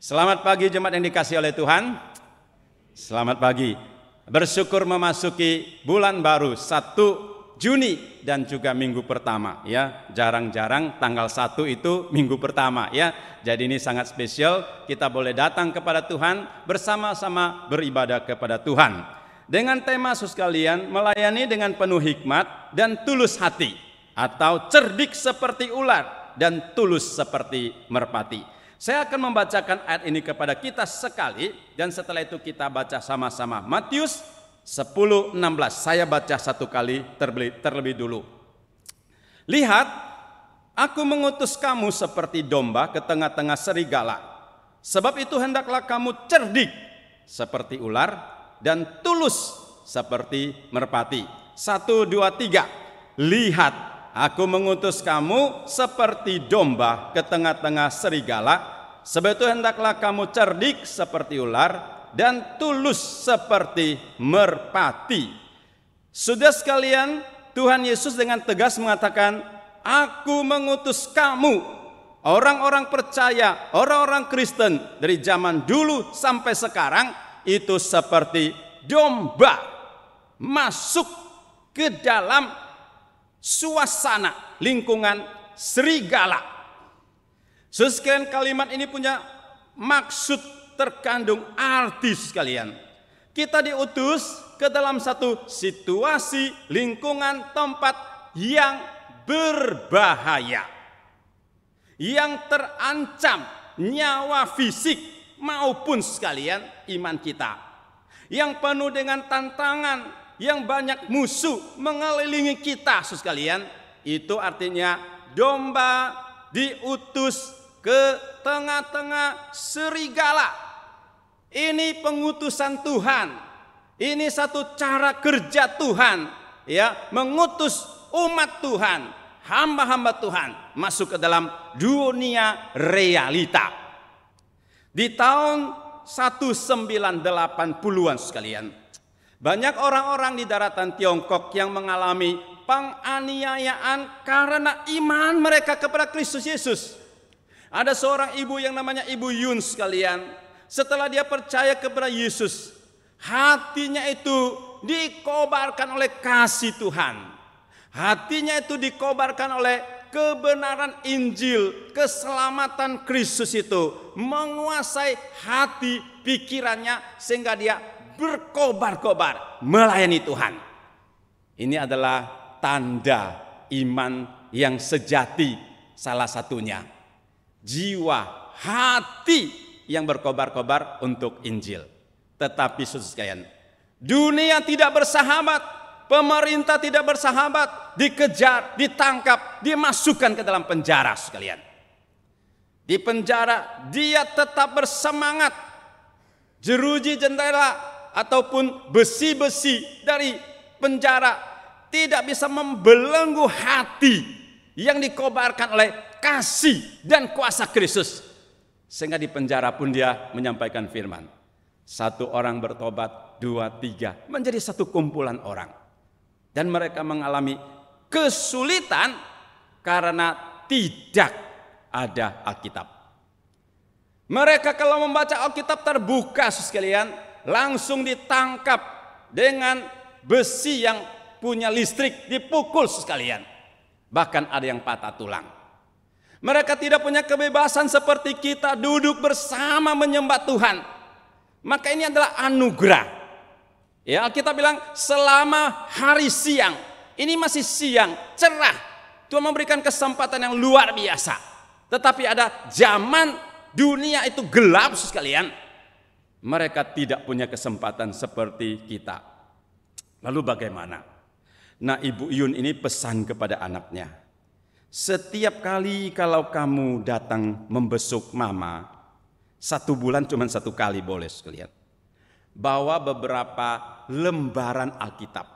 Selamat pagi jemaat yang dikasihi oleh Tuhan. Selamat pagi. Bersyukur memasuki bulan baru 1 Juni dan juga minggu pertama ya. Jarang-jarang tanggal 1 itu minggu pertama ya. Jadi ini sangat spesial, kita boleh datang kepada Tuhan bersama-sama beribadah kepada Tuhan. Dengan tema sekalian, melayani dengan penuh hikmat dan tulus hati, atau cerdik seperti ular dan tulus seperti merpati. Saya akan membacakan ayat ini kepada kita sekali, dan setelah itu kita baca sama-sama Matius 10:16. Saya baca satu kali terlebih dulu. Lihat, aku mengutus kamu seperti domba ke tengah-tengah serigala. Sebab itu hendaklah kamu cerdik seperti ular dan tulus seperti merpati. 1, 2, 3. Lihat, aku mengutus kamu seperti domba ke tengah-tengah serigala. Sebab itu hendaklah kamu cerdik seperti ular dan tulus seperti merpati. Sudah sekalian, Tuhan Yesus dengan tegas mengatakan, aku mengutus kamu, orang-orang percaya, orang-orang Kristen dari zaman dulu sampai sekarang, itu seperti domba masuk ke dalam suasana lingkungan serigala. Sekalian, kalimat ini punya maksud terkandung arti sekalian. Kita diutus ke dalam satu situasi, lingkungan, tempat yang berbahaya, yang terancam nyawa fisik maupun sekalian iman kita, yang penuh dengan tantangan, yang banyak musuh mengelilingi kita sekalian. Itu artinya domba diutus ke tengah-tengah serigala. Ini pengutusan Tuhan. Ini satu cara kerja Tuhan, ya, mengutus umat Tuhan, hamba-hamba Tuhan masuk ke dalam dunia realita. Di tahun 1980-an sekalian, banyak orang-orang di daratan Tiongkok yang mengalami penganiayaan karena iman mereka kepada Kristus Yesus. Ada seorang ibu yang namanya Ibu Yun sekalian. Setelah dia percaya kepada Yesus, hatinya itu dikobarkan oleh kasih Tuhan. Hatinya itu dikobarkan oleh kebenaran Injil, keselamatan Kristus itu menguasai hati pikirannya sehingga dia berkobar-kobar melayani Tuhan. Ini adalah tanda iman yang sejati, salah satunya jiwa hati yang berkobar-kobar untuk Injil. Tetapi saudara sekalian, dunia tidak bersahabat, pemerintah tidak bersahabat, dikejar, ditangkap, dimasukkan ke dalam penjara sekalian. Di penjara dia tetap bersemangat. Jeruji jendela ataupun besi-besi dari penjara tidak bisa membelenggu hati yang dikobarkan oleh kasih dan kuasa Kristus. Sehingga di penjara pun dia menyampaikan firman. 1 orang bertobat, 2, 3, menjadi satu kumpulan orang. Dan mereka mengalami kesulitan karena tidak ada Alkitab. Mereka kalau membaca Alkitab terbuka sekalian, langsung ditangkap dengan besi yang punya listrik, dipukul sekalian. Bahkan ada yang patah tulang. Mereka tidak punya kebebasan seperti kita duduk bersama menyembah Tuhan. Maka ini adalah anugerah. Ya, kita bilang selama hari siang, ini masih siang, cerah. Tuhan memberikan kesempatan yang luar biasa. Tetapi ada zaman dunia itu gelap sekalian. Mereka tidak punya kesempatan seperti kita. Lalu bagaimana? Nah, Ibu Yun ini pesan kepada anaknya. Setiap kali kalau kamu datang membesuk mama, 1 bulan cuma 1 kali boleh sekalian. Bawa beberapa lembaran Alkitab.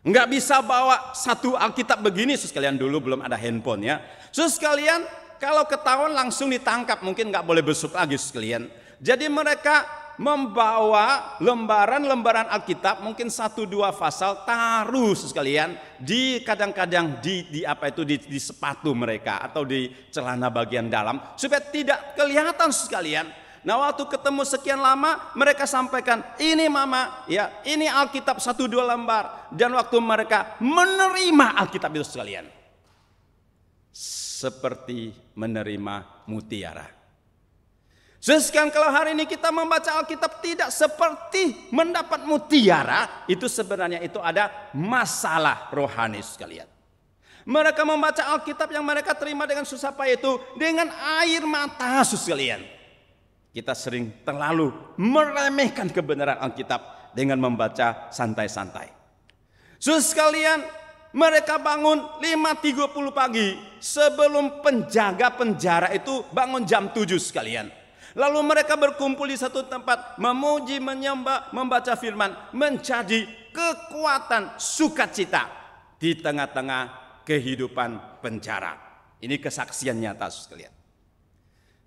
Enggak bisa bawa 1 Alkitab begini sekalian, dulu belum ada handphone ya. Sekalian kalau ketahuan langsung ditangkap, mungkin enggak boleh besuk lagi sekalian. Jadi mereka membawa lembaran-lembaran Alkitab, mungkin 1-2 pasal, taruh sekalian di kadang-kadang di sepatu mereka atau di celana bagian dalam supaya tidak kelihatan sekalian. Nah, waktu ketemu sekian lama mereka sampaikan, ini mama, ya, ini Alkitab 1-2 lembar. Dan waktu mereka menerima Alkitab itu sekalian, seperti menerima mutiara. Sekarang kalau hari ini kita membaca Alkitab tidak seperti mendapat mutiara, itu sebenarnya itu ada masalah rohani sekalian. Mereka membaca Alkitab yang mereka terima dengan susah payah itu dengan air mata sekalian. Kita sering terlalu meremehkan kebenaran Alkitab dengan membaca santai-santai. Sekalian, mereka bangun 5.30 pagi sebelum penjaga penjara itu bangun jam 7 sekalian. Lalu mereka berkumpul di satu tempat, memuji, menyembah, membaca firman, menjadi kekuatan sukacita di tengah-tengah kehidupan penjara. Ini kesaksian nyata sekalian.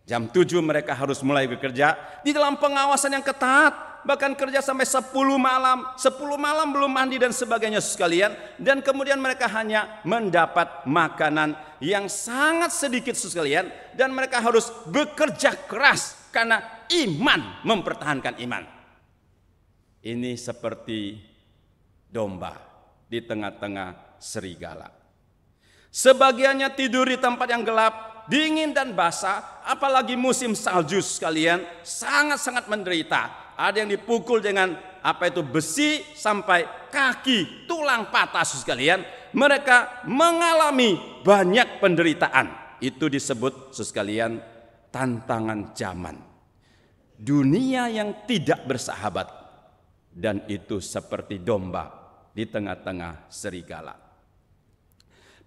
Jam 7 mereka harus mulai bekerja di dalam pengawasan yang ketat, bahkan kerja sampai 10 malam. 10 malam belum mandi dan sebagainya sekalian. Dan kemudian mereka hanya mendapat makanan yang sangat sedikit sekalian. Dan mereka harus bekerja keras karena iman, mempertahankan iman. Ini seperti domba di tengah-tengah serigala. Sebagiannya tidur di tempat yang gelap, dingin dan basah, apalagi musim salju sekalian, sangat-sangat menderita. Ada yang dipukul dengan besi sampai kaki, tulang patah sekalian. Mereka mengalami banyak penderitaan. Itu disebut sekalian tantangan zaman. Dunia yang tidak bersahabat, dan itu seperti domba di tengah-tengah serigala.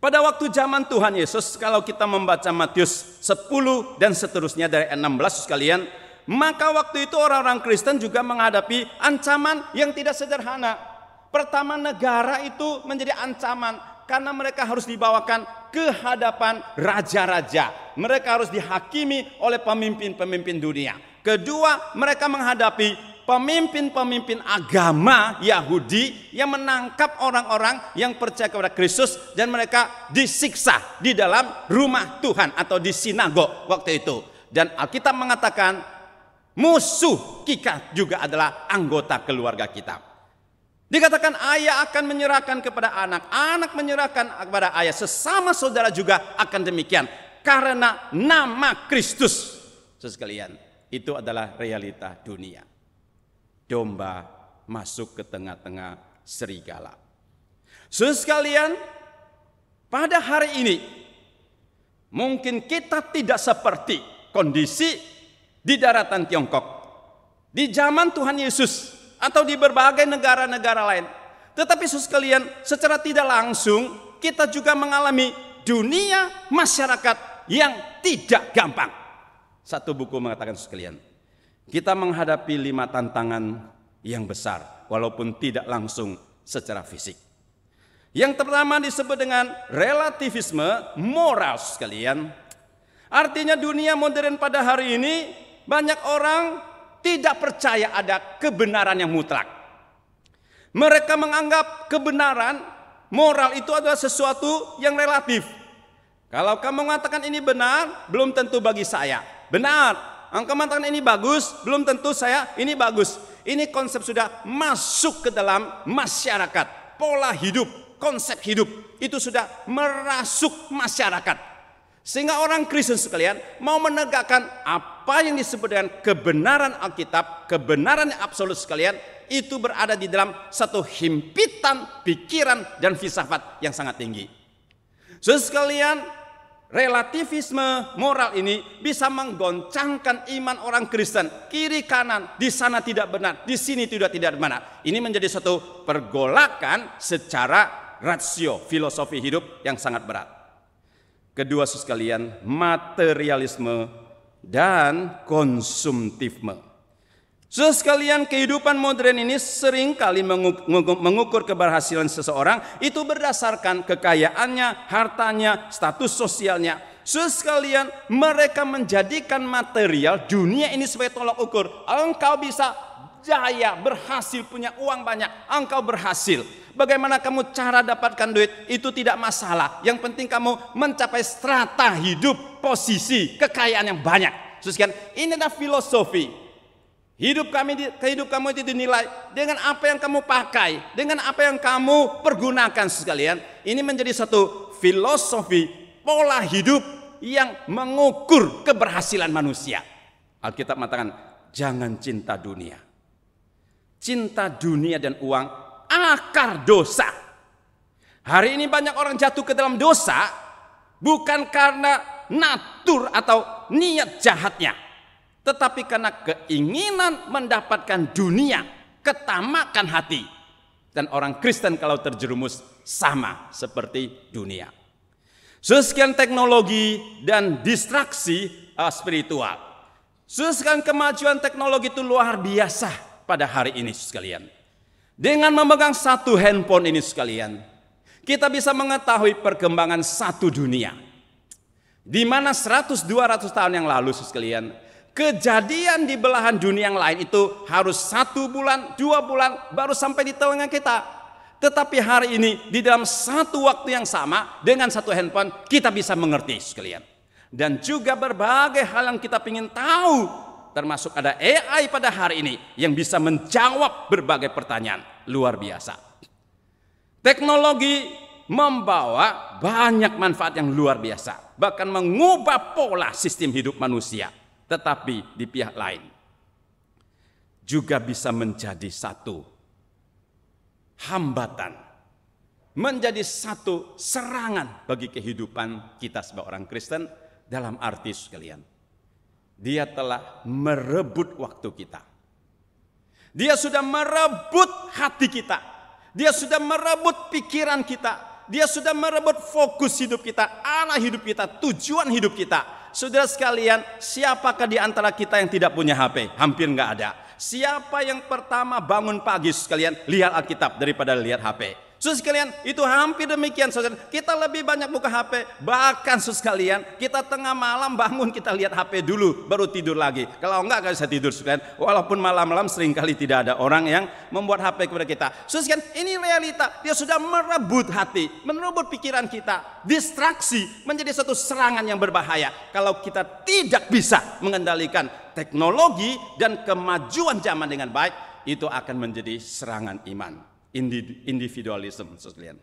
Pada waktu zaman Tuhan Yesus, kalau kita membaca Matius 10 dan seterusnya dari 16 sekalian, maka waktu itu orang-orang Kristen juga menghadapi ancaman yang tidak sederhana. Pertama, negara itu menjadi ancaman karena mereka harus dibawakan ke hadapan raja-raja. Mereka harus dihakimi oleh pemimpin-pemimpin dunia. Kedua, mereka menghadapi pemimpin-pemimpin agama Yahudi yang menangkap orang-orang yang percaya kepada Kristus dan mereka disiksa di dalam rumah Tuhan atau di sinagog waktu itu. Dan Alkitab mengatakan musuh kita juga adalah anggota keluarga kita. Dikatakan ayah akan menyerahkan kepada anak, anak menyerahkan kepada ayah, sesama saudara juga akan demikian karena nama Kristus. Sekalian, itu adalah realita dunia. Domba masuk ke tengah-tengah serigala. Sekalian, pada hari ini mungkin kita tidak seperti kondisi di daratan Tiongkok, di zaman Tuhan Yesus, atau di berbagai negara-negara lain. Tetapi sekalian, secara tidak langsung kita juga mengalami dunia masyarakat yang tidak gampang. Satu buku mengatakan sekalian, kita menghadapi 5 tantangan yang besar, walaupun tidak langsung secara fisik. Yang pertama disebut dengan relativisme moral sekalian. Artinya dunia modern pada hari ini banyak orang tidak percaya ada kebenaran yang mutlak. Mereka menganggap kebenaran moral itu adalah sesuatu yang relatif. Kalau kamu mengatakan ini benar, belum tentu bagi saya. Benar. Engkau mengatakan ini bagus, belum tentu saya ini bagus. Ini konsep sudah masuk ke dalam masyarakat. Pola hidup, konsep hidup itu sudah merasuk masyarakat. Sehingga orang Kristen sekalian mau menegakkan apa yang disebut dengan kebenaran Alkitab, kebenaran yang absolut sekalian, itu berada di dalam satu himpitan pikiran dan filsafat yang sangat tinggi. Sekalian, relativisme moral ini bisa menggoncangkan iman orang Kristen. Kiri kanan, di sana tidak benar, di sini tidak benar. Ini menjadi satu pergolakan secara rasio filosofi hidup yang sangat berat. Kedua sekalian, materialisme dan konsumtifme. Sekalian, kehidupan modern ini seringkali mengukur keberhasilan seseorang itu berdasarkan kekayaannya, hartanya, status sosialnya. Saudara sekalian, mereka menjadikan material dunia ini sebagai tolak ukur. Engkau bisa jaya, berhasil, punya uang banyak, engkau berhasil. Bagaimana kamu cara dapatkan duit, itu tidak masalah. Yang penting kamu mencapai strata hidup, posisi, kekayaan yang banyak. Saudara, ini adalah filosofi. Kehidupan kamu itu dinilai dengan apa yang kamu pakai, dengan apa yang kamu pergunakan sekalian. Ini menjadi satu filosofi, pola hidup yang mengukur keberhasilan manusia. Alkitab mengatakan, jangan cinta dunia. Cinta dunia dan uang akar dosa. Hari ini banyak orang jatuh ke dalam dosa bukan karena natur atau niat jahatnya, tetapi karena keinginan mendapatkan dunia, ketamakan hati. Dan orang Kristen kalau terjerumus sama seperti dunia. Sekian teknologi dan distraksi spiritual. Sekian kemajuan teknologi itu luar biasa pada hari ini sekalian. Dengan memegang satu handphone ini sekalian, kita bisa mengetahui perkembangan satu dunia. Di mana 100-200 tahun yang lalu sekalian, kejadian di belahan dunia yang lain itu harus 1 bulan, 2 bulan baru sampai di telinga kita. Tetapi hari ini di dalam satu waktu yang sama dengan satu handphone kita bisa mengerti sekalian. Dan juga berbagai hal yang kita ingin tahu, termasuk ada AI pada hari ini yang bisa menjawab berbagai pertanyaan. Luar biasa. Teknologi membawa banyak manfaat yang luar biasa, bahkan mengubah pola sistem hidup manusia. Tetapi di pihak lain juga bisa menjadi satu hambatan, menjadi satu serangan bagi kehidupan kita sebagai orang Kristen. Dalam arti sekalian, dia telah merebut waktu kita. Dia sudah merebut hati kita. Dia sudah merebut pikiran kita. Dia sudah merebut fokus hidup kita, arah hidup kita, tujuan hidup kita. Saudara sekalian, siapakah di antara kita yang tidak punya HP? Hampir nggak ada. Siapa yang pertama bangun pagi sekalian lihat Alkitab daripada lihat HP? Saudara sekalian, itu hampir demikian saudara. Kita lebih banyak buka HP. Bahkan saudara sekalian, kita tengah malam bangun kita lihat HP dulu, baru tidur lagi. Kalau enggak bisa tidur sekalian. Walaupun malam-malam seringkali tidak ada orang yang membuat HP kepada kita. Saudara sekalian, ini realita. Dia sudah merebut hati, merebut pikiran kita. Distraksi menjadi satu serangan yang berbahaya. Kalau kita tidak bisa mengendalikan teknologi dan kemajuan zaman dengan baik, itu akan menjadi serangan iman. Individualisme sekalian.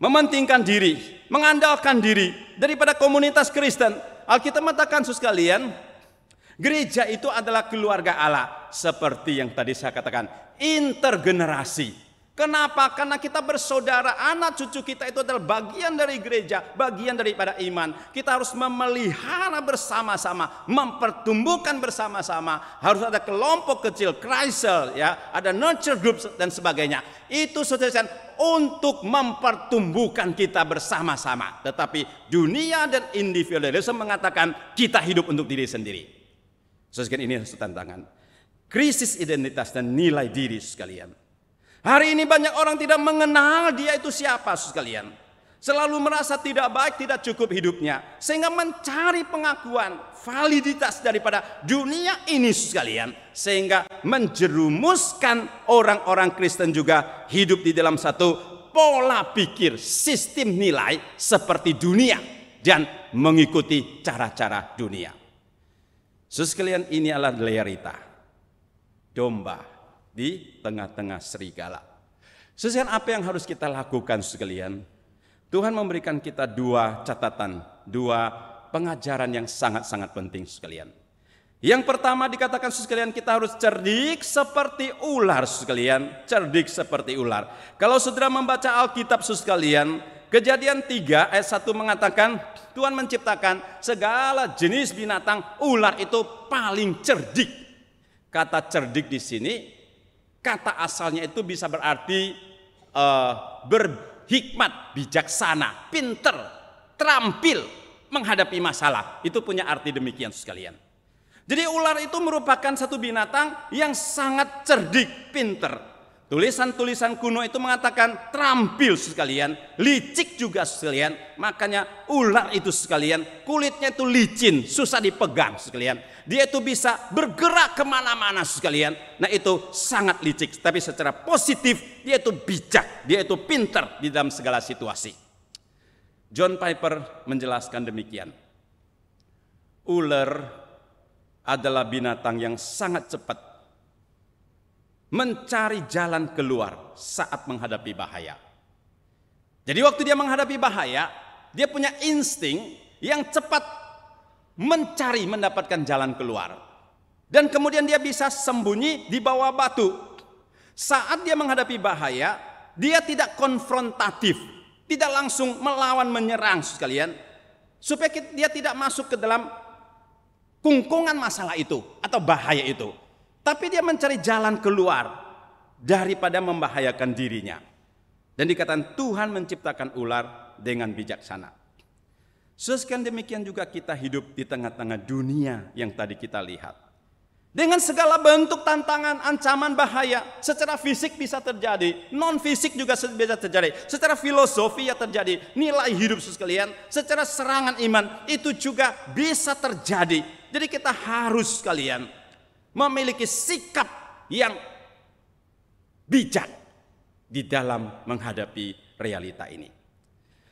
Mementingkan diri, mengandalkan diri daripada komunitas Kristen. Alkitab mengatakan sekalian, gereja itu adalah keluarga Allah, seperti yang tadi saya katakan, intergenerasi. Kenapa? Karena kita bersaudara, anak cucu kita itu adalah bagian dari gereja, bagian daripada iman. Kita harus memelihara bersama-sama, mempertumbuhkan bersama-sama. Harus ada kelompok kecil, kreisel, ya, ada nurture group dan sebagainya. Itu saudara untuk mempertumbuhkan kita bersama-sama. Tetapi dunia dan individualisme mengatakan kita hidup untuk diri sendiri. Saudara, ini adalah tantangan. Krisis identitas dan nilai diri sekalian. Hari ini banyak orang tidak mengenal dia itu siapa sekalian. Selalu merasa tidak baik, tidak cukup hidupnya. Sehingga mencari pengakuan, validitas daripada dunia ini sekalian. Sehingga menjerumuskan orang-orang Kristen juga hidup di dalam satu pola pikir, sistem nilai seperti dunia. Dan mengikuti cara-cara dunia. Sekalian, ini adalah realita. Domba di tengah-tengah serigala. Sesuai apa yang harus kita lakukan sekalian? Tuhan memberikan kita dua catatan, dua pengajaran yang sangat-sangat penting sekalian. Yang pertama dikatakan sekalian, kita harus cerdik seperti ular sekalian, cerdik seperti ular. Kalau saudara membaca Alkitab sekalian, Kejadian 3 ayat 1 mengatakan Tuhan menciptakan segala jenis binatang, ular itu paling cerdik. Kata cerdik di sini, kata asalnya itu bisa berarti berhikmat, bijaksana, pinter, terampil menghadapi masalah. Itu punya arti demikian sekalian. Jadi ular itu merupakan satu binatang yang sangat cerdik, pinter. Tulisan-tulisan kuno itu mengatakan terampil sekalian, licik juga sekalian. Makanya ular itu sekalian, kulitnya itu licin, susah dipegang sekalian. Dia itu bisa bergerak kemana-mana sekalian. Nah itu sangat licik, tapi secara positif dia itu bijak, dia itu pintar di dalam segala situasi. John Piper menjelaskan demikian. Ular adalah binatang yang sangat cepat mencari jalan keluar saat menghadapi bahaya. Jadi waktu dia menghadapi bahaya, dia punya insting yang cepat mencari mendapatkan jalan keluar. Dan kemudian dia bisa sembunyi di bawah batu. Saat dia menghadapi bahaya, dia tidak konfrontatif, tidak langsung melawan menyerang sekalian, supaya dia tidak masuk ke dalam kungkungan masalah itu atau bahaya itu. Tapi dia mencari jalan keluar daripada membahayakan dirinya. Dan dikatakan Tuhan menciptakan ular dengan bijaksana. Sesuai demikian juga kita hidup di tengah-tengah dunia yang tadi kita lihat. Dengan segala bentuk tantangan, ancaman, bahaya. Secara fisik bisa terjadi, non fisik juga bisa terjadi. Secara filosofi ya terjadi, nilai hidup sekalian. Secara serangan iman itu juga bisa terjadi. Jadi kita harus sekalian memiliki sikap yang bijak di dalam menghadapi realita ini.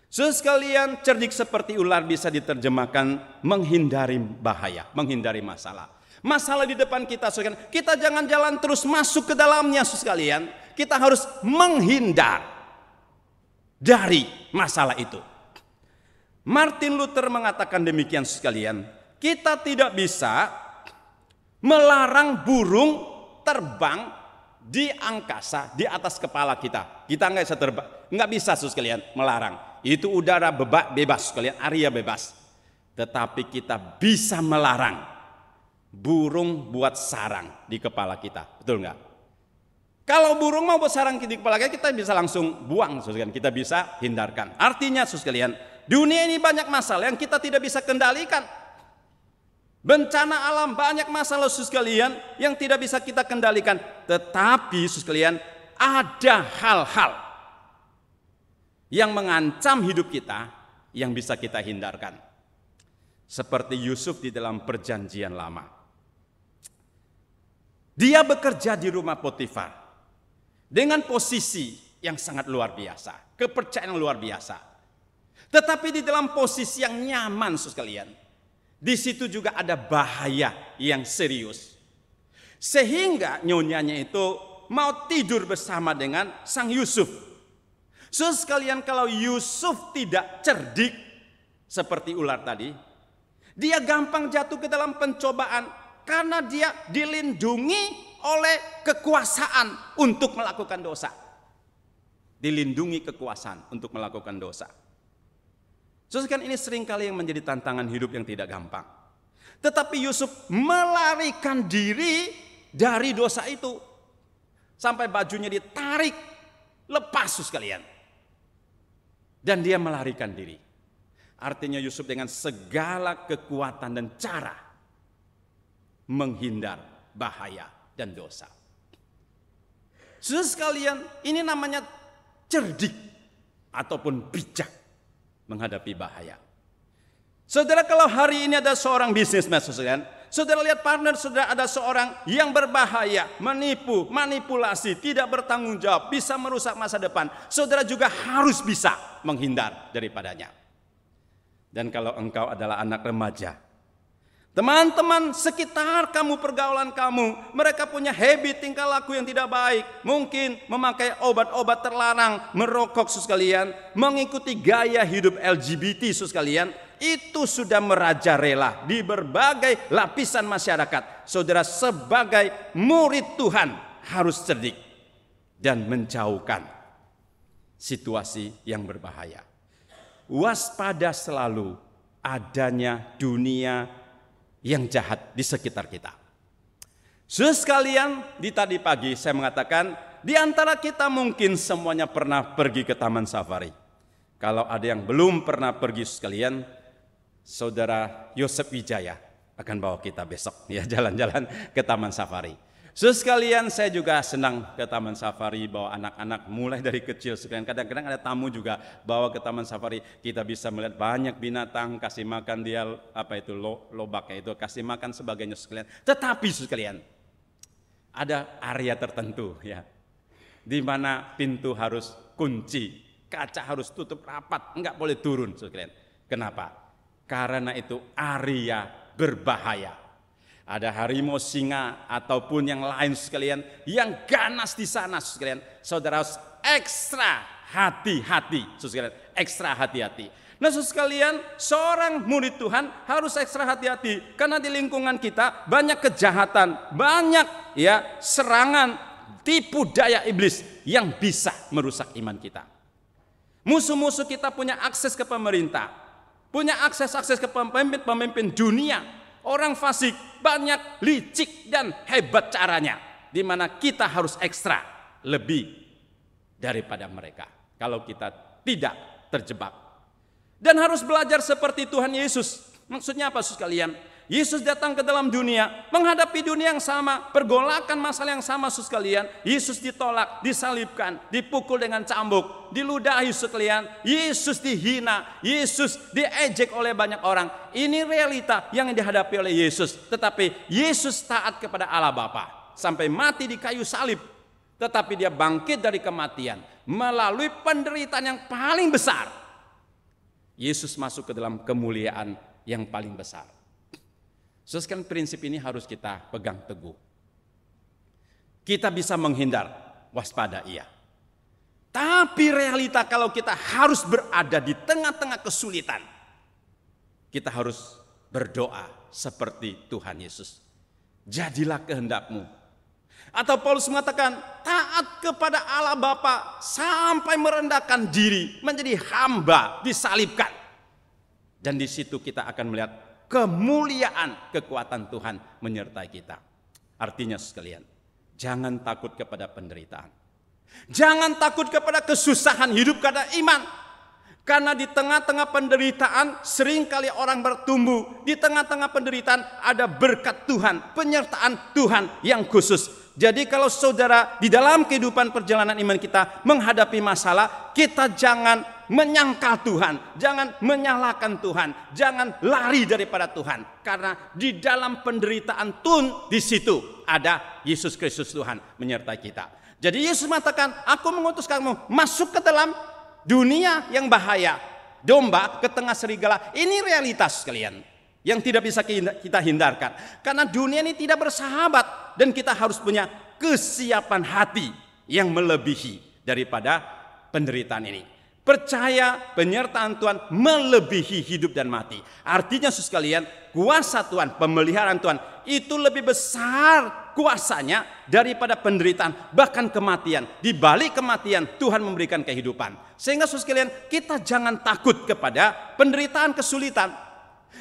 Sekalian, cerdik seperti ular bisa diterjemahkan menghindari bahaya, menghindari masalah. Masalah di depan kita, sekalian, kita jangan jalan terus masuk ke dalamnya, sekalian. Kita harus menghindar dari masalah itu. Martin Luther mengatakan demikian, sekalian. Kita tidak bisa melarang burung terbang di angkasa di atas kepala kita. Kita nggak bisa terbang, nggak bisa sekalian melarang. Itu udara bebas sekalian, area bebas. Tetapi kita bisa melarang burung buat sarang di kepala kita, betul nggak? Kalau burung mau buat sarang di kepala kita bisa langsung buang, sekalian. Kita bisa hindarkan. Artinya, sekalian, dunia ini banyak masalah yang kita tidak bisa kendalikan. Bencana alam banyak masalah sekalian yang tidak bisa kita kendalikan. Tetapi sekalian, ada hal-hal yang mengancam hidup kita yang bisa kita hindarkan. Seperti Yusuf di dalam perjanjian lama. Dia bekerja di rumah Potifar dengan posisi yang sangat luar biasa, kepercayaan yang luar biasa. Tetapi di dalam posisi yang nyaman sekalian, di situ juga ada bahaya yang serius. Sehingga nyonyanya itu mau tidur bersama dengan sang Yusuf. Sekalian, kalau Yusuf tidak cerdik seperti ular tadi, dia gampang jatuh ke dalam pencobaan karena dia dilindungi oleh kekuasaan untuk melakukan dosa. Dilindungi kekuasaan untuk melakukan dosa. Kan ini seringkali yang menjadi tantangan hidup yang tidak gampang. Tetapi Yusuf melarikan diri dari dosa itu. Sampai bajunya ditarik, lepas sekalian. Dan dia melarikan diri. Artinya Yusuf dengan segala kekuatan dan cara menghindar bahaya dan dosa. Saudara sekalian, ini namanya cerdik ataupun bijak menghadapi bahaya. Saudara, kalau hari ini ada seorang bisnismen, saudara lihat partner saudara ada seorang yang berbahaya, menipu, manipulasi, tidak bertanggung jawab, bisa merusak masa depan. Saudara juga harus bisa menghindar daripadanya. Dan kalau engkau adalah anak remaja, teman-teman sekitar kamu, pergaulan kamu, mereka punya habit tingkah laku yang tidak baik. Mungkin memakai obat-obat terlarang, merokok sekalian, mengikuti gaya hidup LGBT sekalian. Itu sudah merajalela di berbagai lapisan masyarakat. Saudara, sebagai murid Tuhan harus cerdik dan menjauhkan situasi yang berbahaya. Waspada selalu adanya dunia yang jahat di sekitar kita. Saudara sekalian, di tadi pagi saya mengatakan, di antara kita mungkin semuanya pernah pergi ke Taman Safari. Kalau ada yang belum pernah pergi sekalian, Saudara Yosef Wijaya akan bawa kita besok ya jalan-jalan ke Taman Safari. Saudara sekalian, saya juga senang ke Taman Safari bawa anak-anak mulai dari kecil sekalian. Kadang-kadang ada tamu juga bawa ke Taman Safari, kita bisa melihat banyak binatang, kasih makan dia lobaknya itu, kasih makan sebagainya sekalian. Tetapi sekalian, ada area tertentu ya, di mana pintu harus kunci, kaca harus tutup rapat, enggak boleh turun sekalian. Kenapa? Karena itu area berbahaya. Ada harimau, singa, ataupun yang lain sekalian yang ganas di sana sekalian. Saudara harus ekstra hati-hati, sekalian, ekstra hati-hati. Nah, sekalian, seorang murid Tuhan harus ekstra hati-hati karena di lingkungan kita banyak kejahatan, banyak ya serangan, tipu daya iblis yang bisa merusak iman kita. Musuh-musuh kita punya akses ke pemerintah, punya akses ke pemimpin dunia. Orang fasik banyak licik dan hebat caranya, di mana kita harus ekstra lebih daripada mereka kalau kita tidak terjebak. Dan harus belajar seperti Tuhan Yesus. Maksudnya apa sekalian? Yesus datang ke dalam dunia, menghadapi dunia yang sama, pergolakan masalah yang sama sekalian. Yesus ditolak, disalibkan, dipukul dengan cambuk, diludahi sekalian. Yesus dihina, Yesus diejek oleh banyak orang. Ini realita yang dihadapi oleh Yesus. Tetapi Yesus taat kepada Allah Bapa sampai mati di kayu salib. Tetapi dia bangkit dari kematian melalui penderitaan yang paling besar. Yesus masuk ke dalam kemuliaan yang paling besar. Sekarang prinsip ini harus kita pegang teguh. Kita bisa menghindar, waspada iya. Tapi realita kalau kita harus berada di tengah-tengah kesulitan, kita harus berdoa seperti Tuhan Yesus. Jadilah kehendakmu. Atau Paulus mengatakan, taat kepada Allah Bapa sampai merendahkan diri, menjadi hamba, disalibkan. Dan di situ kita akan melihat kemuliaan kekuatan Tuhan menyertai kita. Artinya sekalian, jangan takut kepada penderitaan. Jangan takut kepada kesusahan hidup karena iman. Karena di tengah-tengah penderitaan seringkali orang bertumbuh. Di tengah-tengah penderitaan ada berkat Tuhan, penyertaan Tuhan yang khusus. Jadi kalau saudara di dalam kehidupan perjalanan iman kita menghadapi masalah, kita jangan menyangkal Tuhan, jangan menyalahkan Tuhan, jangan lari daripada Tuhan. Karena di dalam penderitaan pun di situ ada Yesus Kristus Tuhan menyertai kita. Jadi Yesus mengatakan, aku mengutus kamu masuk ke dalam dunia yang bahaya, domba ke tengah serigala. Ini realitas sekalian yang tidak bisa kita hindarkan. Karena dunia ini tidak bersahabat dan kita harus punya kesiapan hati yang melebihi daripada penderitaan ini. Percaya penyertaan Tuhan melebihi hidup dan mati. Artinya sekalian, kuasa Tuhan, pemeliharaan Tuhan itu lebih besar kuasanya daripada penderitaan, bahkan kematian. Di balik kematian Tuhan memberikan kehidupan. Sehingga sekalian, kita jangan takut kepada penderitaan, kesulitan.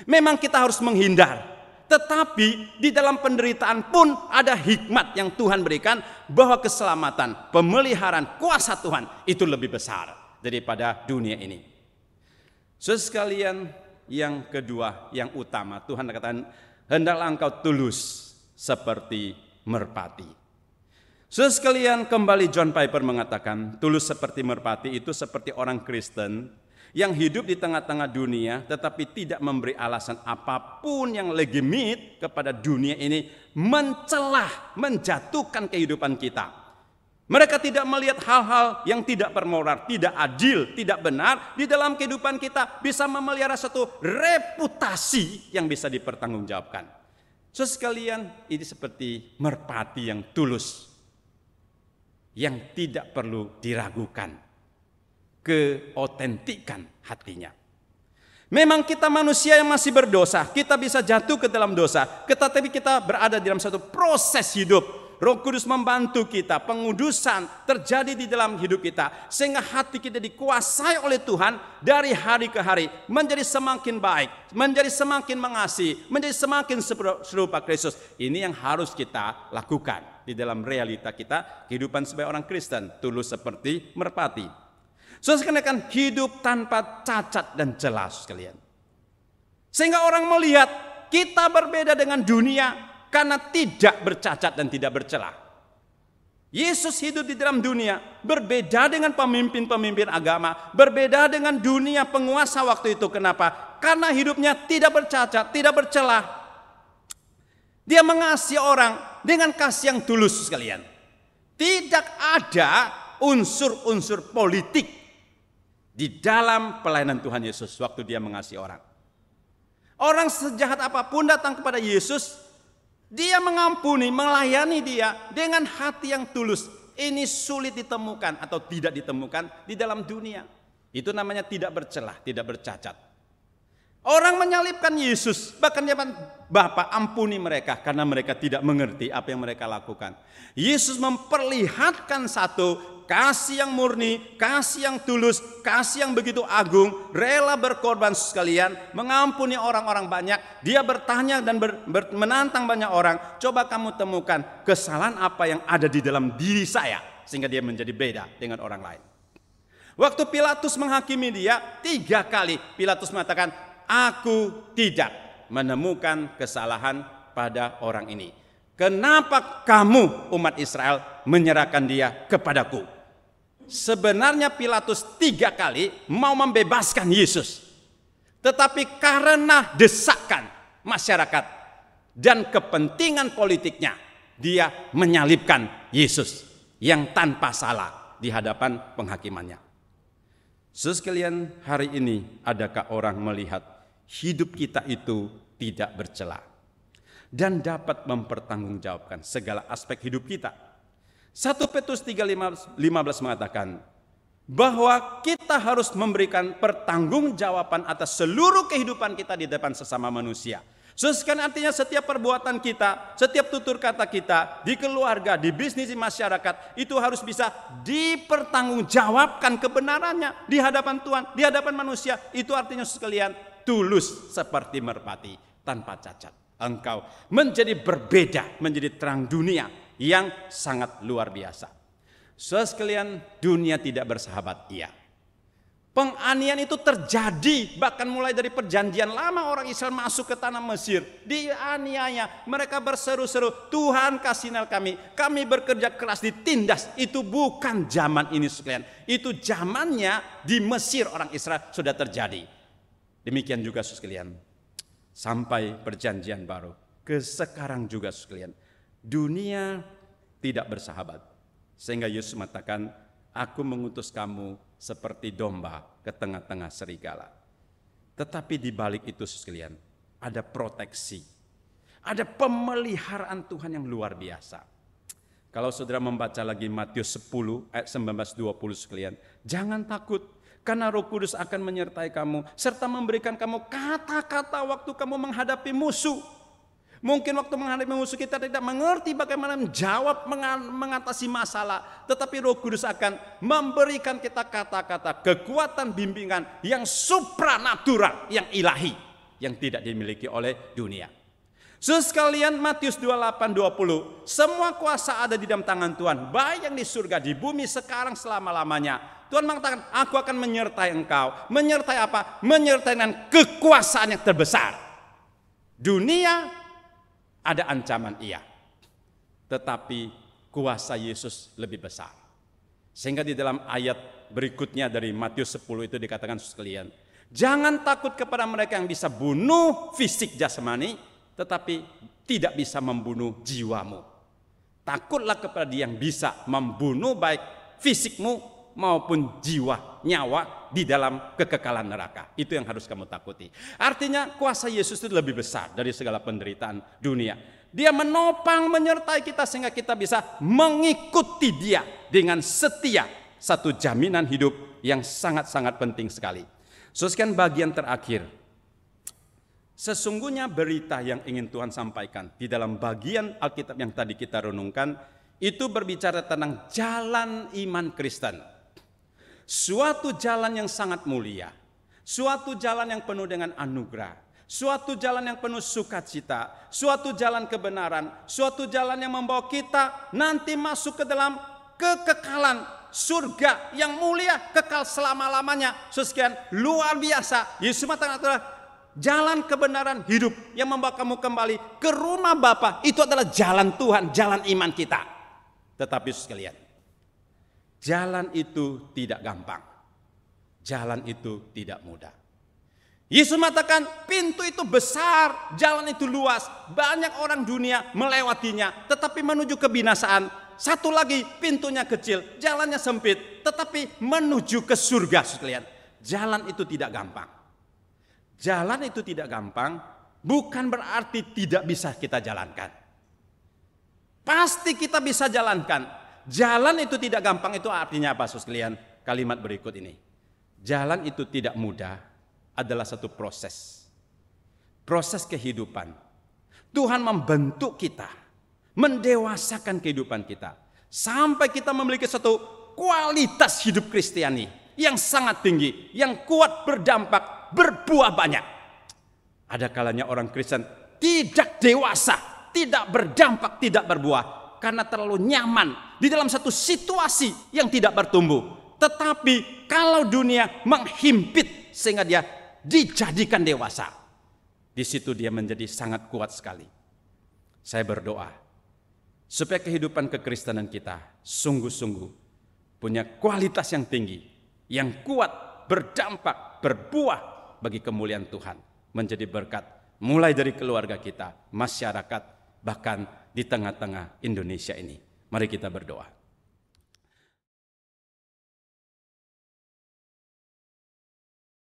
Memang kita harus menghindar, tetapi di dalam penderitaan pun ada hikmat yang Tuhan berikan, bahwa keselamatan, pemeliharaan, kuasa Tuhan itu lebih besar daripada dunia ini. Sekalian, yang kedua, yang utama, Tuhan katakan, hendaklah engkau tulus seperti merpati. Sekalian, kembali John Piper mengatakan, tulus seperti merpati itu seperti orang Kristen yang hidup di tengah-tengah dunia tetapi tidak memberi alasan apapun yang legitimate kepada dunia ini mencelah, menjatuhkan kehidupan kita. Mereka tidak melihat hal-hal yang tidak bermoral, tidak adil, tidak benar di dalam kehidupan kita, bisa memelihara satu reputasi yang bisa dipertanggungjawabkan. Sekalian, ini seperti merpati yang tulus, yang tidak perlu diragukan keotentikan hatinya. Memang kita manusia yang masih berdosa, kita bisa jatuh ke dalam dosa, tetapi kita berada dalam satu proses hidup. Roh Kudus membantu kita, pengudusan terjadi di dalam hidup kita, sehingga hati kita dikuasai oleh Tuhan dari hari ke hari, menjadi semakin baik, menjadi semakin mengasihi, menjadi semakin serupa Kristus. Ini yang harus kita lakukan di dalam realita kita, kehidupan sebagai orang Kristen, tulus seperti merpati. Sekarang kan hidup tanpa cacat dan celah sekalian. Sehingga orang melihat kita berbeda dengan dunia. karena tidak bercacat dan tidak bercela. Yesus hidup di dalam dunia berbeda dengan pemimpin-pemimpin agama, berbeda dengan dunia penguasa waktu itu. Kenapa? Karena hidupnya tidak bercacat, tidak bercela. Dia mengasihi orang dengan kasih yang tulus sekalian. Tidak ada unsur-unsur politik di dalam pelayanan Tuhan Yesus waktu dia mengasihi orang. Orang sejahat apapun datang kepada Yesus, dia mengampuni, melayani dia dengan hati yang tulus. Ini sulit ditemukan atau tidak ditemukan di dalam dunia. Itu namanya tidak bercelah, tidak bercacat. Orang menyalibkan Yesus, bahkan dia Bapa ampuni mereka karena mereka tidak mengerti apa yang mereka lakukan. Yesus memperlihatkan satu kasih yang murni, kasih yang tulus, kasih yang begitu agung, rela berkorban sekalian, mengampuni orang-orang banyak. Dia bertanya dan menantang banyak orang, coba kamu temukan kesalahan apa yang ada di dalam diri saya sehingga dia menjadi beda dengan orang lain. Waktu Pilatus menghakimi dia 3 kali, Pilatus mengatakan, aku tidak menemukan kesalahan pada orang ini. Kenapa kamu umat Israel menyerahkan dia kepadaku? Sebenarnya Pilatus 3 kali mau membebaskan Yesus. Tetapi karena desakan masyarakat dan kepentingan politiknya, dia menyalibkan Yesus yang tanpa salah di hadapan penghakimannya. Saudara sekalian, hari ini adakah orang melihat hidup kita itu tidak bercela dan dapat mempertanggungjawabkan segala aspek hidup kita? 1 Petrus 3:15 mengatakan bahwa kita harus memberikan pertanggungjawaban atas seluruh kehidupan kita di depan sesama manusia. Saudara, artinya setiap perbuatan kita, setiap tutur kata kita, di keluarga, di bisnis, di masyarakat, itu harus bisa dipertanggungjawabkan kebenarannya di hadapan Tuhan, di hadapan manusia. Itu artinya sekalian, tulus seperti merpati tanpa cacat. Engkau menjadi berbeda, menjadi terang dunia yang sangat luar biasa. Saudara sekalian, dunia tidak bersahabat, iya. Penganiayaan itu terjadi bahkan mulai dari perjanjian lama orang Israel masuk ke tanah Mesir. Dianiaya, mereka berseru-seru, Tuhan kasihilah kami bekerja keras ditindas. Itu bukan zaman ini sekalian. Itu zamannya di Mesir orang Israel sudah terjadi. Demikian juga sekalian. Sampai perjanjian baru. Ke sekarang juga sekalian. Dunia tidak bersahabat. Sehingga Yesus mengatakan, aku mengutus kamu seperti domba ke tengah-tengah serigala. Tetapi di balik itu sekalian, ada proteksi. Ada pemeliharaan Tuhan yang luar biasa. Kalau saudara membaca lagi Matius 10 ayat 19-20 sekalian, jangan takut karena Roh Kudus akan menyertai kamu serta memberikan kamu kata-kata waktu kamu menghadapi musuh. Mungkin waktu menghadapi musuh kita tidak mengerti bagaimana menjawab, mengatasi masalah. Tetapi Roh Kudus akan memberikan kita kata-kata, kekuatan bimbingan yang supranatural, yang ilahi, yang tidak dimiliki oleh dunia. Saudara sekalian, Matius 28-20, semua kuasa ada di dalam tangan Tuhan, baik yang di surga, di bumi, sekarang selama-lamanya. Tuhan mengatakan, aku akan menyertai engkau. Menyertai apa? Menyertai dengan kekuasaan yang terbesar. Dunia ada ancaman, iya. Tetapi kuasa Yesus lebih besar. Sehingga di dalam ayat berikutnya dari Matius 10 itu dikatakan sekalian, jangan takut kepada mereka yang bisa bunuh fisik jasmani, tetapi tidak bisa membunuh jiwamu. Takutlah kepada dia yang bisa membunuh baik fisikmu maupun jiwa, nyawa di dalam kekekalan neraka. Itu yang harus kamu takuti. Artinya kuasa Yesus itu lebih besar dari segala penderitaan dunia. Dia menopang, menyertai kita sehingga kita bisa mengikuti dia dengan setia. Satu jaminan hidup yang sangat-sangat penting sekali. Sekian bagian terakhir. Sesungguhnya berita yang ingin Tuhan sampaikan di dalam bagian Alkitab yang tadi kita renungkan, itu berbicara tentang jalan iman Kristen. Suatu jalan yang sangat mulia, suatu jalan yang penuh dengan anugerah, suatu jalan yang penuh sukacita, suatu jalan kebenaran, suatu jalan yang membawa kita nanti masuk ke dalam kekekalan surga yang mulia, kekal selama-lamanya. Sekian luar biasa. Yesus mengatakan, jalan kebenaran hidup yang membawa kamu kembali ke rumah Bapa. Itu adalah jalan Tuhan, jalan iman kita. Tetapi sekalian, jalan itu tidak gampang. Jalan itu tidak mudah. Yesus mengatakan pintu itu besar, jalan itu luas. Banyak orang dunia melewatinya, tetapi menuju kebinasaan. Satu lagi pintunya kecil, jalannya sempit, tetapi menuju ke surga sekalian. Jalan itu tidak gampang. Jalan itu tidak gampang bukan berarti tidak bisa kita jalankan. Pasti kita bisa jalankan. Jalan itu tidak gampang itu artinya apa sekalian? Kalimat berikut ini. Jalan itu tidak mudah adalah satu proses. Proses kehidupan. Tuhan membentuk kita, mendewasakan kehidupan kita. Sampai kita memiliki satu kualitas hidup Kristiani yang sangat tinggi, yang kuat, berdampak, berbuah banyak. Ada kalanya orang Kristen tidak dewasa, tidak berdampak, tidak berbuah. Karena terlalu nyaman di dalam satu situasi yang tidak bertumbuh. Tetapi kalau dunia menghimpit sehingga dia dijadikan dewasa, di situ dia menjadi sangat kuat sekali. Saya berdoa supaya kehidupan kekristenan kita sungguh-sungguh punya kualitas yang tinggi, yang kuat, berdampak, berbuah bagi kemuliaan Tuhan, menjadi berkat mulai dari keluarga kita, masyarakat, bahkan di tengah-tengah Indonesia ini. Mari kita berdoa.